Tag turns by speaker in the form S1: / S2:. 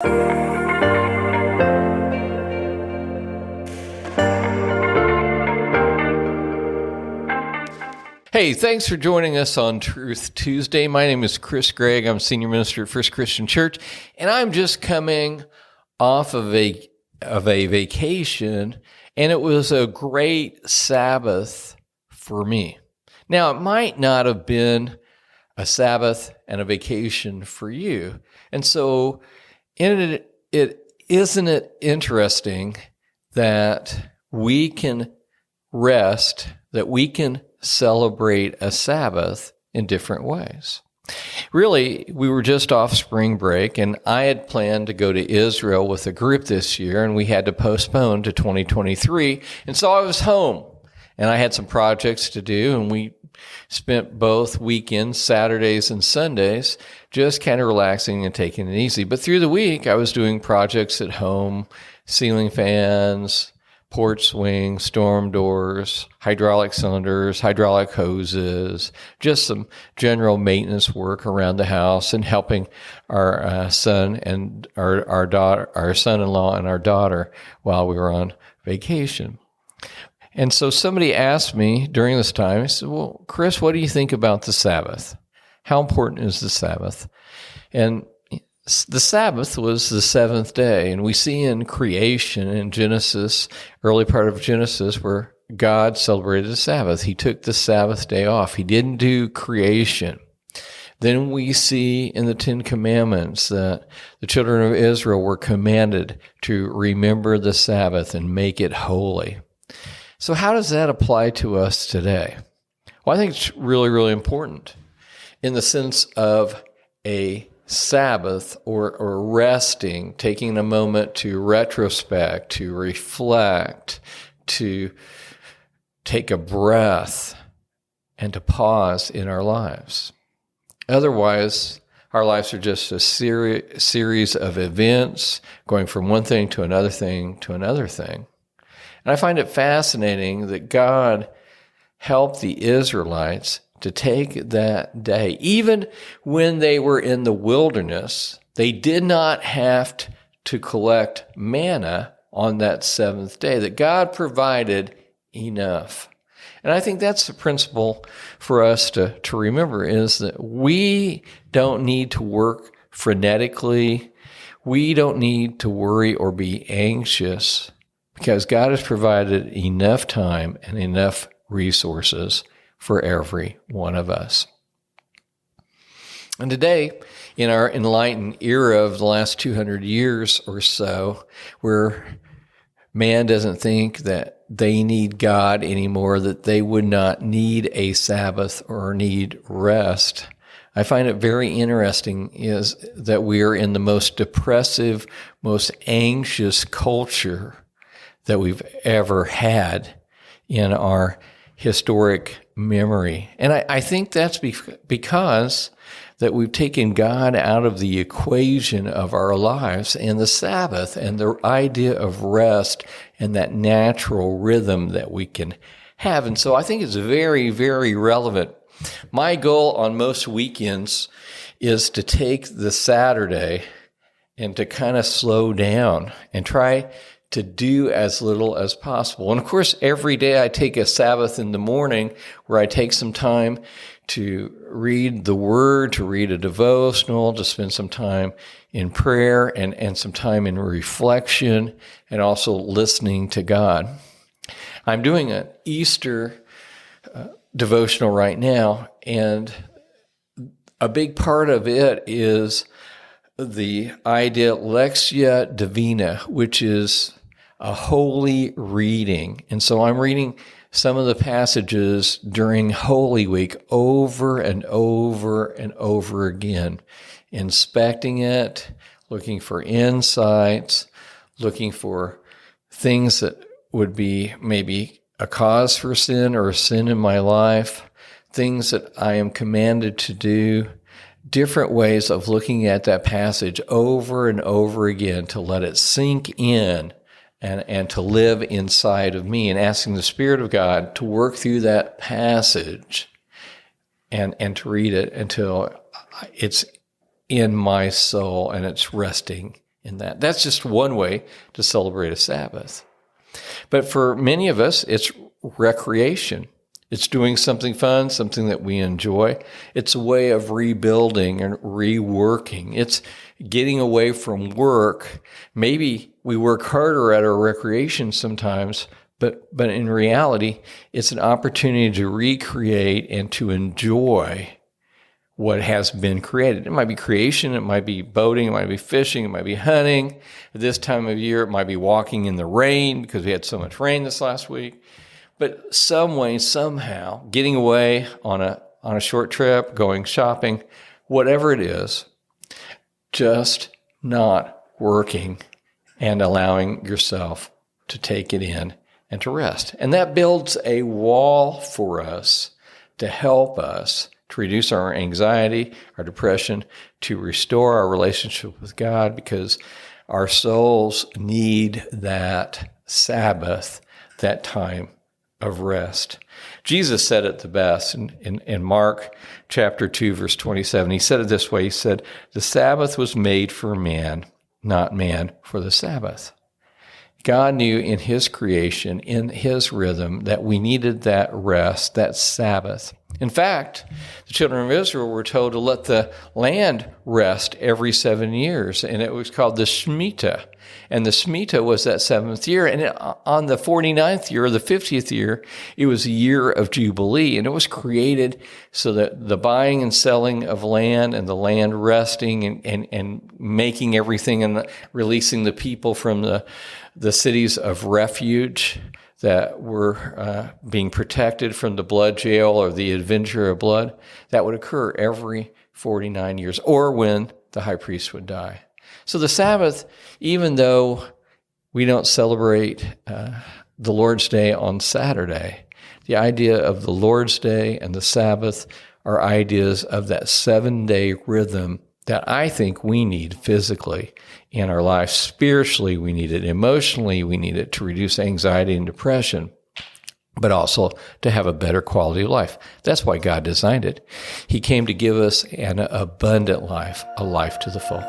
S1: Hey, thanks for joining us on Truth Tuesday. My name is Gregg. I'm Senior Minister at First Christian Church, and I'm just coming off of a vacation, and it was a great Sabbath for me. Now, it might not have been a Sabbath and a vacation for you, and so isn't it interesting that we can rest, that we can celebrate a Sabbath in different ways? Really, we were just off spring break, and I had planned to go to Israel with a group this year, and we had to postpone to 2023. And so I was home, and I had some projects to do, and we spent both weekends, Saturdays and Sundays, just kind of relaxing and taking it easy. But through the week, I was doing projects at home, ceiling fans, porch swings, storm doors, hydraulic cylinders, hydraulic hoses, just some general maintenance work around the house, and helping our son and our daughter, our son-in-law and our daughter while we were on vacation. And so somebody asked me during this time, he said, "Well, Chris, what do you think about the Sabbath? How important is the Sabbath?" And the Sabbath was the seventh day, and we see in creation in Genesis, early part of Genesis, where God celebrated the Sabbath. He took the Sabbath day off. He didn't do creation. Then we see in the Ten Commandments that the children of Israel were commanded to remember the Sabbath and make it holy. So how does that apply to us today? Well, I think it's really, really important in the sense of a Sabbath or resting, taking a moment to retrospect, to reflect, to take a breath, and to pause in our lives. Otherwise, our lives are just a series of events going from one thing to another thing to another thing. And I find it fascinating that God helped the Israelites to take that day. Even when they were in the wilderness, they did not have to collect manna on that seventh day, that God provided enough. And I think that's the principle for us to remember, is that we don't need to work frenetically. We don't need to worry or be anxious, because God has provided enough time and enough resources for every one of us. And today, in our enlightened era of the last 200 years or so, where man doesn't think that they need God anymore, that they would not need a Sabbath or need rest, I find it very interesting is that we are in the most depressive, most anxious culture that we've ever had in our historic memory. And I think that's because that we've taken God out of the equation of our lives, and the Sabbath and the idea of rest and that natural rhythm that we can have. And so I think it's very, very relevant. My goal on most weekends is to take the Saturday and to kind of slow down and try to do as little as possible. And of course, every day I take a Sabbath in the morning where I take some time to read the Word, to read a devotional, to spend some time in prayer and some time in reflection, and also listening to God. I'm doing an Easter devotional right now, and a big part of it is the idea Lectio Divina, which is a holy reading. And so I'm reading some of the passages during Holy Week over and over and over again, inspecting it, looking for insights, looking for things that would be maybe a cause for sin or a sin in my life, things that I am commanded to do, different ways of looking at that passage over and over again to let it sink in and to live inside of me, and asking the Spirit of God to work through that passage and to read it until it's in my soul and it's resting in that. That's just one way to celebrate a Sabbath. But for many of us, it's recreation. It's doing something fun, something that we enjoy. It's a way of rebuilding and reworking. It's getting away from work. Maybe we work harder at our recreation sometimes, but in reality, it's an opportunity to recreate and to enjoy what has been created. It might be creation, it might be boating, it might be fishing, it might be hunting. At this time of year, it might be walking in the rain because we had so much rain this last week. But some way, somehow, getting away on a short trip, going shopping, whatever it is, just not working and allowing yourself to take it in and to rest. And that builds a wall for us to help us to reduce our anxiety, our depression, to restore our relationship with God, because our souls need that Sabbath, that time of rest. Jesus said it the best in Mark chapter 2, verse 27. He said it this way. He said, "The Sabbath was made for man, not man for the Sabbath." God knew in his creation, in his rhythm, that we needed that rest, that Sabbath. In fact, the children of Israel were told to let the land rest every 7 years, and it was called the Shemitah. And the Shemitah was that 7th year, and on the 49th year, or the 50th year, it was a year of Jubilee, and it was created so that the buying and selling of land and the land resting and making everything and releasing the people from the cities of refuge that were being protected from the blood jail or the adventure of blood, that would occur every 49 years, or when the high priest would die. So the Sabbath, even though we don't celebrate the Lord's Day on Saturday, the idea of the Lord's Day and the Sabbath are ideas of that 7-day rhythm that I think we need physically in our life. Spiritually, we need it. Emotionally, we need it to reduce anxiety and depression, but also to have a better quality of life. That's why God designed it. He came to give us an abundant life, a life to the full.